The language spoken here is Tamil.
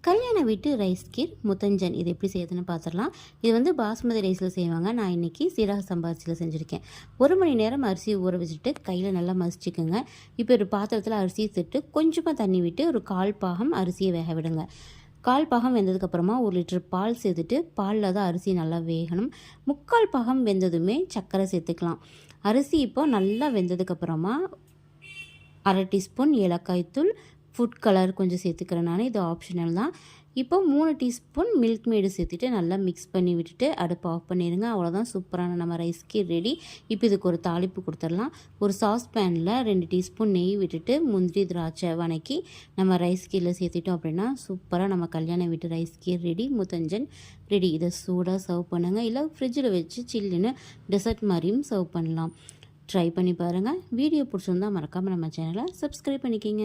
கல்யாண வீட்டு ரைஸ் கீர் முத்தஞ்சன் இது எப்படி செய்யுதுன்னு பார்த்துடலாம். இது வந்து பாஸ்மதி ரைஸில் செய்வாங்க. நான் இன்றைக்கி சீரக சம்பா அரிசியில் செஞ்சுருக்கேன். 1 மணி நேரம் அரிசியை ஊற வச்சுட்டு கையில் நல்லா மசிச்சுக்குங்க. இப்போ ஒரு பாத்திரத்தில் அரிசியை சேர்த்து கொஞ்சமாக தண்ணி விட்டு ஒரு 1/4 பாகம் அரிசியை வேக விடுங்க. 1/4 பாகம் வெந்ததுக்கப்புறமா 1 லிட்டர் பால் சேர்த்துட்டு பாலில் தான் அரிசி நல்லா வேகணும். 3/4 பாகம் வெந்ததுமே சர்க்கரை சேர்த்துக்கலாம். அரிசி இப்போ நல்லா வெந்ததுக்கப்புறமா 1/2 டீஸ்பூன் ஏலக்காய் தூள், ஃபுட் கலர் கொஞ்சம் சேர்த்துக்கிறேன் நான். இது ஆப்ஷனல் தான். இப்போ 3 டீஸ்பூன் மில்க் மேடு சேர்த்துட்டு நல்லா மிக்ஸ் பண்ணி விட்டுட்டு அடுப்பு ஆஃப் பண்ணிடுங்க. அவ்வளோதான், சூப்பரான நம்ம ரைஸ் கீர் ரெடி. இப்போ இதுக்கு ஒரு தாளிப்பு கொடுத்துடலாம். ஒரு சாஸ் பேனில் 2 டீஸ்பூன் நெய் விட்டுட்டு முந்திரி திராட்சை வணக்கி நம்ம ரைஸ் கீரில் சேர்த்துட்டோம் அப்படின்னா சூப்பராக நம்ம கல்யாண வீட்டு ரைஸ் கீர் ரெடி, முத்தஞ்சன் ரெடி. இதை சூடாக சர்வ் பண்ணுங்கள், இல்லை ஃப்ரிட்ஜில் வச்சு சில்லுன்னு டெசர்ட் மாதிரியும் சர்வ் பண்ணலாம். ட்ரை பண்ணி பாருங்கள். வீடியோ பிடிச்சிருந்தால் மறக்காமல் நம்ம சேனலை சப்ஸ்கிரைப் பண்ணிக்கிங்க.